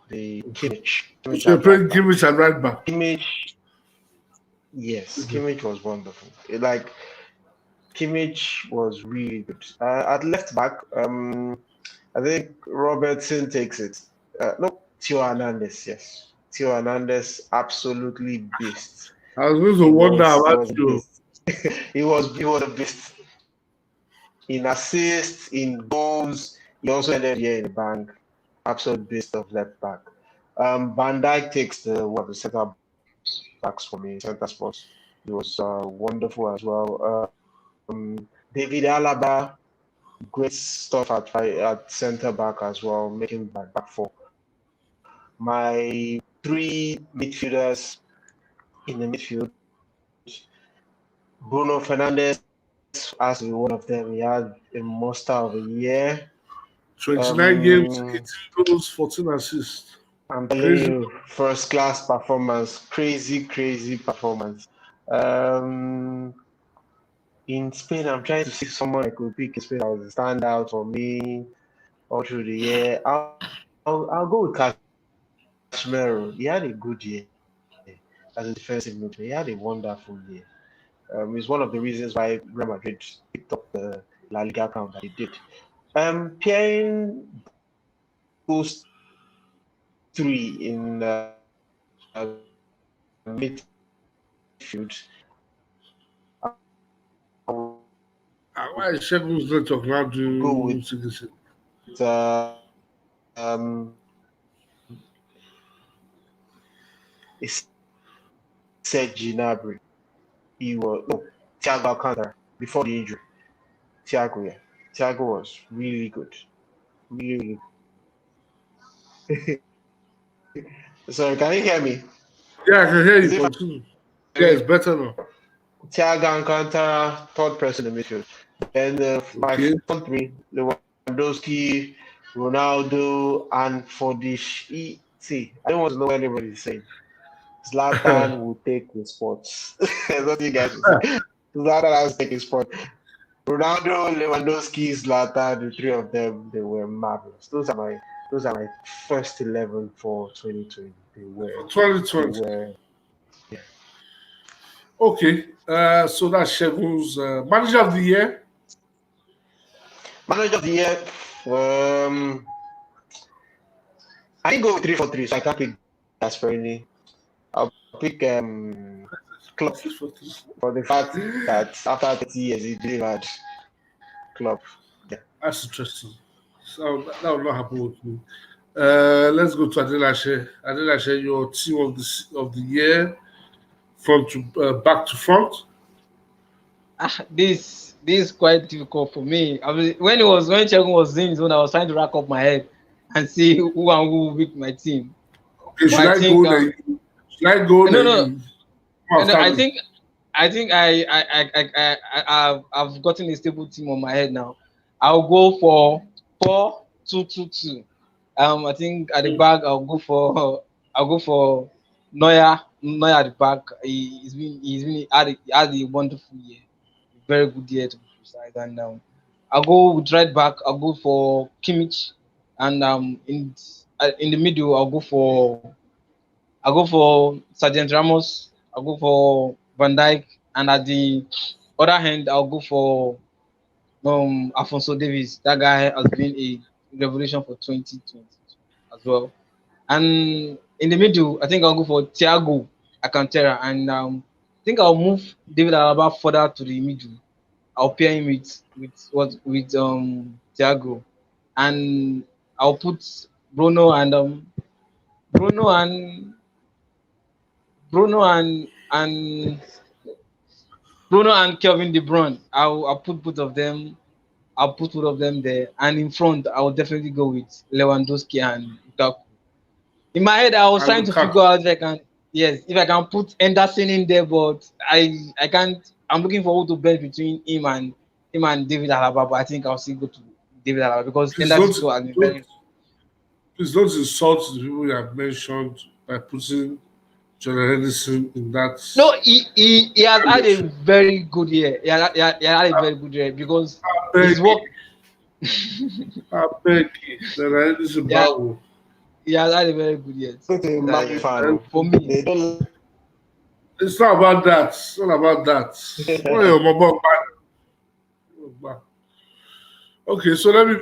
S2: The Kimmich.
S1: So you're playing Kimmich at right back.
S2: Kimmich, yes, Kimmich was wonderful. Kimmich was really good. At left back, I think Robertson takes it. No, Theo Hernandez, yes. Theo Hernandez, absolutely beast.
S1: I was going to wonder about you.
S2: He was a beast. In assists, in goals, he also ended here in the bank. Absolute beast of left back. Van Dijk takes the center backs for me, center spots. He was wonderful as well. David Alaba, great stuff at center back as well, making back four. My three midfielders in the midfield, Bruno Fernandes has to be one of them. He had a monster of a year.
S1: 29 games, 18 goals, 14 assists.
S2: I'm telling you, first class performance, crazy performance. In Spain, I'm trying to see someone I could pick in Spain that was a standout for me all through the year. I'll go with Casemiro. He had a good year as a defensive midfielder. He had a wonderful year. It's one of the reasons why Real Madrid picked up the La Liga account that he did. Pairing those three in midfield.
S1: Why is Shegun's not talking about
S2: Go with it's Serge Gnabry. He was Thiago Alcantara before the injury. Thiago was really good. Really good. Sorry, can you hear me?
S1: Yeah, I can hear you. Yeah, it's better now.
S2: Thiago Alcantara, third person in the midfield. And my front three, Lewandowski, Ronaldo, and for the I don't want to know what anybody's saying. Zlatan will take his spots. That's what you guys say. Zlatan has to take his spot. Ronaldo, Lewandowski, Zlatan, the three of them, they were marvelous. Those are my first 11 for 2020. They were
S1: 2020. Yeah. Okay, so that's Shegun's manager of the year.
S2: Manager of the year. I didn't go with 3-4-3, so I can't pick Gasperini. I'll pick Klopp for the fact that after 30 years he delivered. Klopp. Yeah.
S1: That's interesting. So that will not happen with me. Let's go to Adelashe. Adelashe, your team of the year, front to back to front.
S3: This is quite difficult for me. I mean, when Shegun was in his own, I was trying to rack up my head and see who will pick my team.
S1: Okay, should I go?
S3: No. I think I've gotten a stable team on my head now. I'll go for 4-2-2-2. I think at the back I'll go for Neuer at the back. He had a wonderful year, very good year to be precise. And I'll go with right back. I'll go for Kimmich, and in the middle I'll go for Sergent Ramos. I'll go for Van Dijk, and at the other hand I'll go for Alphonso Davies. That guy has been a revolution for 2020 as well. And in the middle, I think I'll go for Thiago Alcantara, and think I'll move David Alaba further to the middle. I'll pair him with Thiago, and I'll put Bruno and Bruno and Bruno and Bruno and Kevin De Bruyne. I'll put both of them. I'll put both of them there, and in front I'll definitely go with Lewandowski and Lukaku. In my head, I was
S1: And
S3: trying to
S1: Lukaku.
S3: figure out if I can put Anderson in there, but I can't. I'm looking forward to bet between him and David Alaba, but I think I'll still go to David Alaba because
S1: Please
S3: Anderson has been very.
S1: please don't insult the people you have mentioned by putting Jordan Henderson in that.
S3: No, he has had a very good year. He had a very good year because his work.
S1: I beg you. Jordan Henderson,
S3: Yeah,
S1: bravo.
S3: he has had a very good year.
S2: Okay, Man fan.
S3: For me,
S2: They don't.
S1: It's not about that. It's not about that. What are your mobile man? Okay, so let me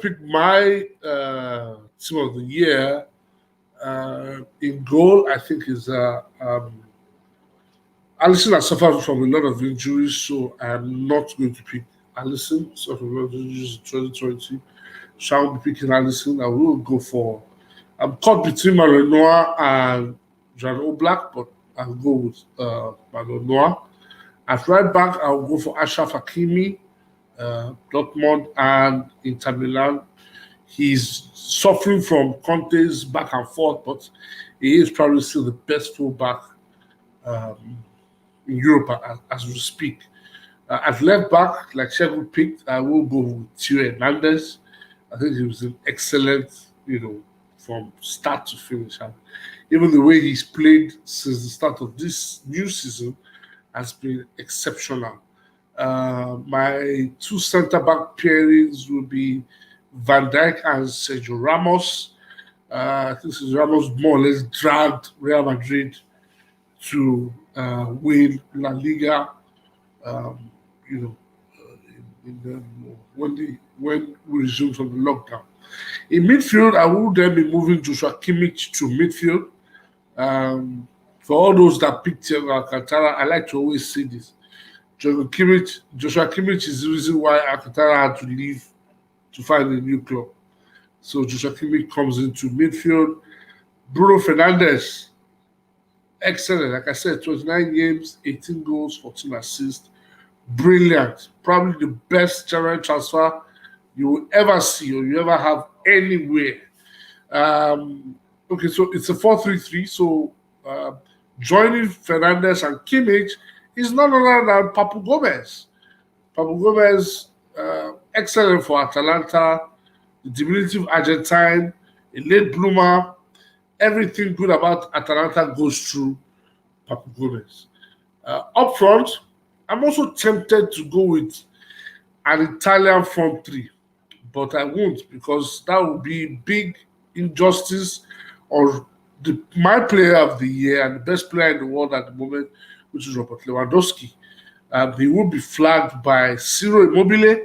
S1: pick my team of the year. In goal, I think is Allison has suffered from a lot of injuries, so I'm not going to pick Allison. Suffered from a lot of injuries in 2020, so I won't be picking Allison. I will go for. I'm caught between Manuel Noir and Jan Oblak, but I'll go with Manuel Noir. At right back, I'll go for Ashraf Hakimi, Dortmund, and Inter Milan. He's suffering from Conte's back and forth, but he is probably still the best fullback um, in Europe as we speak. At left back, like Shegun picked, I will go with Theo Hernandez. I think he was an excellent, from start to finish. And even the way he's played since the start of this new season has been exceptional. My two centre back pairings will be Van Dijk and Sergio Ramos. I think Sergio Ramos more or less dragged Real Madrid to win La Liga. Um, you know, in the, when we resume from the lockdown. In midfield, I will then be moving Joshua Kimmich to midfield. For all those that picked Alcantara, I like to always say this. Joshua Kimmich is the reason why Alcantara had to leave to find a new club. So Joshua Kimmich comes into midfield. Bruno Fernandes, excellent. Like I said, 29 games, 18 goals, 14 assists. Brilliant. Probably the best January transfer you will ever see or you ever have anywhere. Okay, so it's a 4-3-3. So joining Fernandes and Kimmich is none other than Papu Gomez. Papu Gomez, excellent for Atalanta, the diminutive Argentine, a late bloomer. Everything good about Atalanta goes through Papu Gomez. Up front, I'm also tempted to go with an Italian front three, but I won't because that would be big injustice on my player of the year and the best player in the world at the moment, which is Robert Lewandowski. He will be flagged by Ciro Immobile,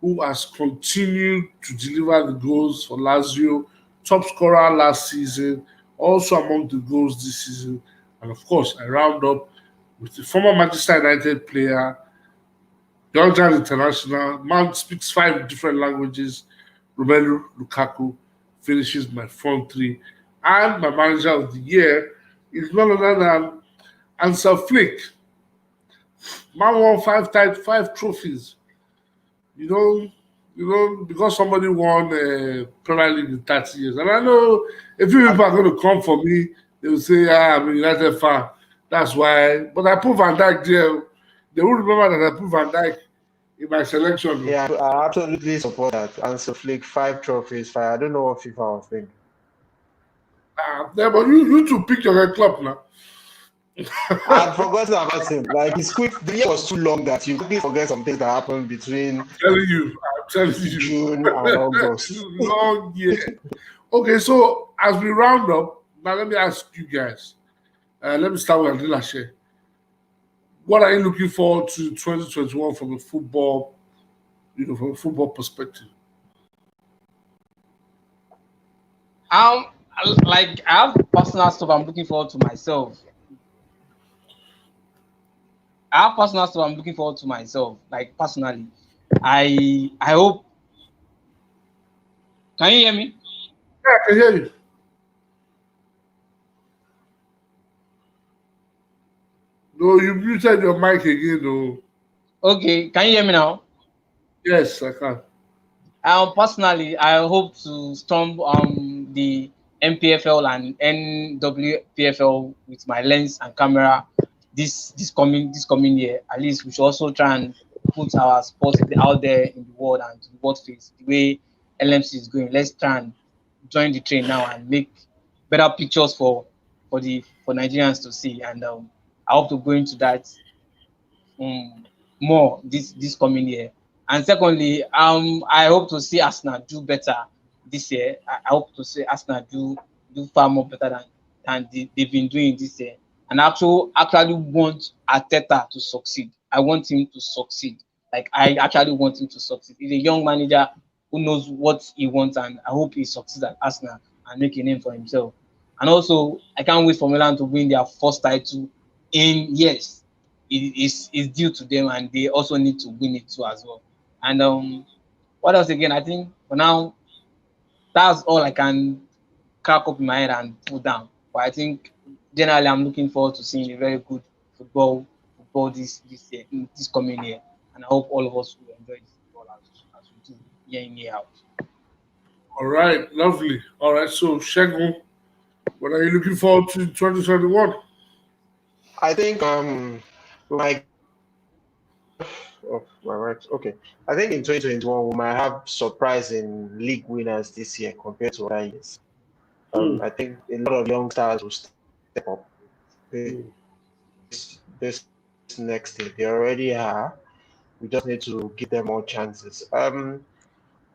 S1: who has continued to deliver the goals for Lazio, top scorer last season, also among the goals this season. And of course, I round up with the former Manchester United player, Belgian international, man speaks 5 different languages, Romelu Lukaku finishes my front three. And my manager of the year is none other than Ansel Flick. Man won 5 trophies. Because somebody won Premier League in 30 years. And I know a few people are going to come for me. They will say, I'm a United fan. That's why. But I put Van Dijk there. They will remember that I put Van Dijk in my selection.
S2: Yeah, I absolutely support that. Ansel Flick, 5 trophies, 5. I don't know what FIFA was thinking.
S1: Yeah, but you two pick your red club now.
S2: I'd forgotten about him. Like his the year was too long that you quickly forget some things that happened between
S1: I'm telling you.
S2: June and August.
S1: Long year. Okay, so as we round up, now let me ask you guys. Let me start with Adilashe. What are you looking forward to 2021 from a football, perspective?
S3: Like I have personal stuff I'm looking forward to myself. I have personal stuff I'm looking forward to myself. Like personally, I hope. Can you hear me?
S1: Yeah, I can hear you. No, you muted your mic again, though.
S3: Okay, can you hear me now?
S1: Yes, I can.
S3: Personally, I hope to storm the MPFL and NWPFL with my lens and camera this coming year. At least we should also try and put our sport out there in the world and to the world face the way LMC is going. Let's try and join the train now and make better pictures for Nigerians to see. And I hope to go into that more this coming year. And secondly, I hope to see Arsenal do better this year. I hope to see Arsenal do far more better than they've been doing this year. And actually want Arteta to succeed. I want him to succeed. Like I actually want him to succeed. He's a young manager who knows what he wants, and I hope he succeeds at Arsenal and make a name for himself. And also, I can't wait for Milan to win their first title in years. It's due to them, and they also need to win it too as well. And what else again? I think for now, that's all I can crack up in my head and put down. But I think generally, I'm looking forward to seeing a very good football this year, this coming year, and I hope all of us will enjoy this football as we do year in year out.
S1: All right, lovely. All right, so Shegun, what are you looking forward to in 2021?
S2: I think my right. Okay. I think in 2021 we might have surprising league winners this year compared to other years. I think a lot of young stars will step up this next year. They already are. We just need to give them more chances.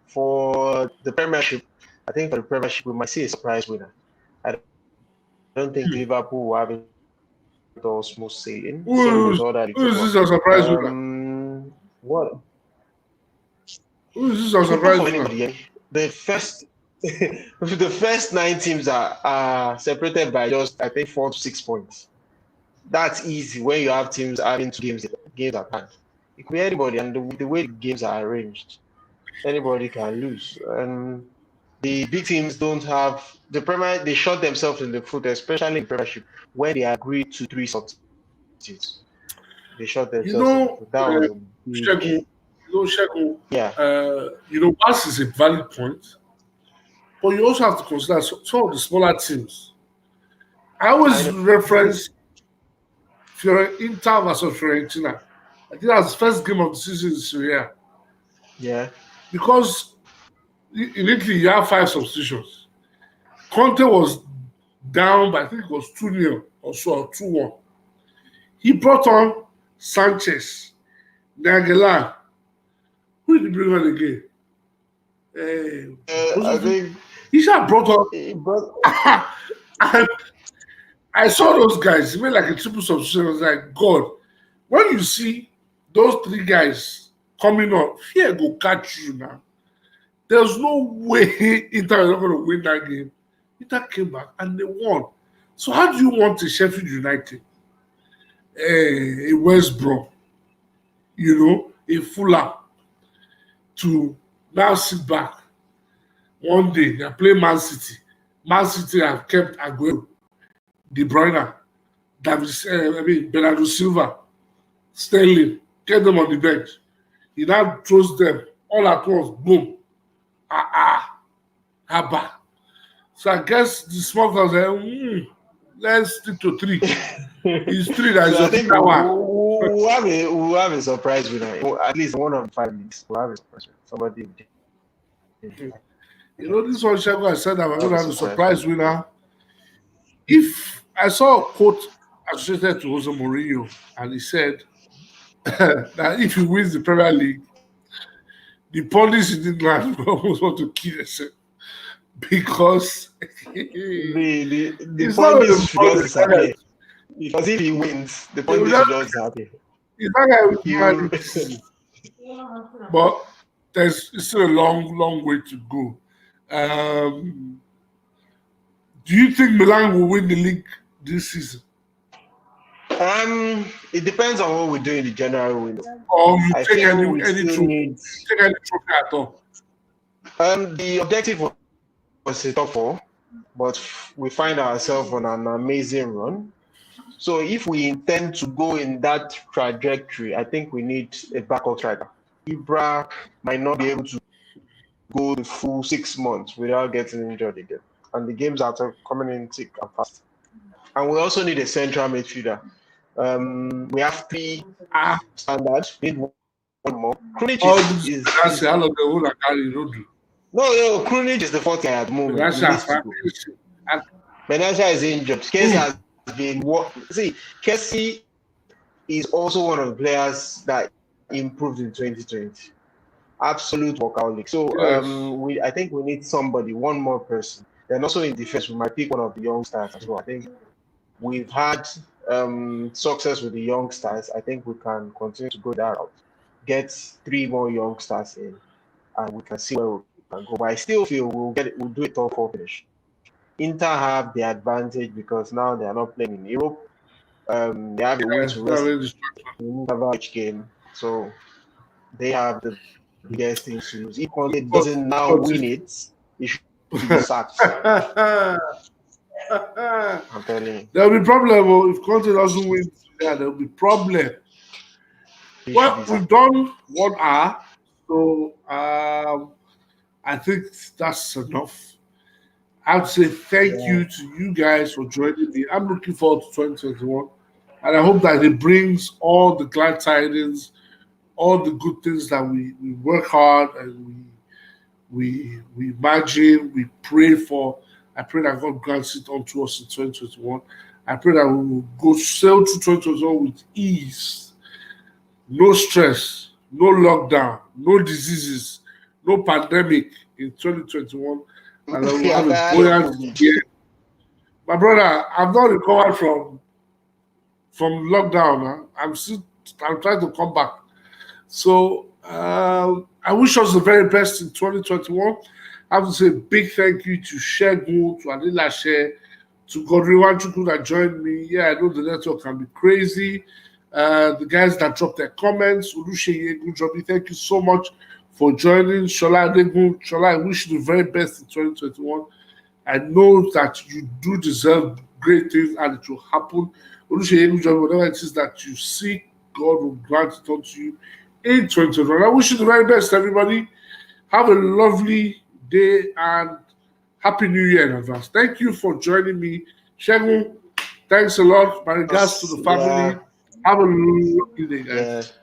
S2: For the Premiership, I think for the Premiership we might see a surprise winner. I don't think Liverpool will have it all smooth sailing.
S1: Who is this a surprise winner?
S2: What?
S1: Who is this a surprise winner?
S2: The first 9 teams are separated by just, I think, 4 to 6 points. That's easy when you have teams having 2 games at hand. It could be anybody, and the way the games are arranged, anybody can lose. And the big teams don't have the Premier. They shot themselves in the foot, especially in the Premiership, when they agreed to 3 substitutes. They shot themselves in the foot. That was a big...
S1: Shegun,
S2: yeah.
S1: Whilst is a valid point, but you also have to consider some of the smaller teams. I always reference Inter versus Fiorentina. I think that's the first game of the season in Serie A.
S2: Yeah.
S1: Because in Italy, you have 5 substitutions. Conte was down by, I think it was 2-0 or so, or 2-1. He brought on Sanchez, Nainggolan. Who did he bring on again?
S2: I think
S1: he should brought on. And I saw those guys. He made like a triple substitution. I was like, God, when you see those 3 guys coming on, fear go catch you now. There's no way Inter is not going to win that game. Inter came back and they won. So how do you want a Sheffield United, a West Brom, a Fulham, to now sit back one day and play Man City? Man City have kept Aguero, De Bruyne, Bernardo Silva, Sterling, get them on the bench. He now throws them all at once, boom. Haba. So I guess the small guys say, let's stick to 3. It's 3 that is
S2: I think
S1: we'll
S2: have a surprise winner. At least one of the 5 leagues. We'll have a surprise winner. Somebody.
S1: This one, Shegun, I said that we're going to have a surprise winner. If I saw a quote associated to Jose Mourinho, and he said that if he wins the Premier League, the pundits in England almost want to kill themselves because
S2: the pundits should just disappear. Because if he wins, the pundits should just disappear.
S1: But it's still a long way to go. Do you think Milan will win the league this season?
S2: It depends on what we do in the January window.
S1: Or you
S2: I
S1: take
S2: feel
S1: any
S2: we still
S1: trophy,
S2: need.
S1: take any trophy at all.
S2: The objective was a top 4, but we find ourselves on an amazing run. So if we intend to go in that trajectory, I think we need a backup striker. Ibra might not be able to go the full 6 months without getting injured again. And the games are coming in thick and fast. And we also need a central midfielder. We have 3 standards. We need one more. Krunic is
S1: that's the of the whole I carry road.
S2: No, Krunic is the 4th guy at the moment. Benassia is injured. Kessie has been see. Kessie is also one of the players that improved in 2020. Absolute workaholic. So
S1: Yes.
S2: I think we need somebody, one more person. And also in defense, we might pick one of the young stars as well. I think we've had success with the young stars. I think we can continue to go that route. Get 3 more young stars in, and we can see where we can go. But I still feel we'll do a top 4 finish. Inter have the advantage because now they are not playing in Europe. They have a way to rest each game, so they have the biggest thing to lose. If Conte doesn't now win it, he should be sacked. I'm telling you.
S1: There'll be problem if Conte doesn't win. Yeah, there'll be problem. Well, we've done 1 hour, so I think that's enough. I'd say thank you to you guys for joining me. I'm looking forward to 2021, and I hope that it brings all the glad tidings, all the good things that we work hard and we imagine, we pray for. I pray that God grants it unto us in 2021. I pray that we will go sail through 2021 with ease, no stress, no lockdown, no diseases, no pandemic in 2021. And then we'll have a buoyant year. My brother, I've not recovered from lockdown. I'm trying to come back. So I wish us the very best in 2021. I have to say a big thank you to Shegun, to Adila She, to Godriwan Chukwu that joined me. Yeah, I know the network can be crazy. The guys that dropped their comments, Olusheye Gujobi, thank you so much for joining. Shola Adegun, Shola, I wish you the very best in 2021. I know that you do deserve great things and it will happen. Olusheye Gujobi, whatever it is that you seek, God will grant it unto you in 2021. I wish you the very best, everybody. Have a lovely day and Happy New Year in advance. Thank you for joining me. Shegun, thanks a lot. My regards to the family. Have a lovely day, guys.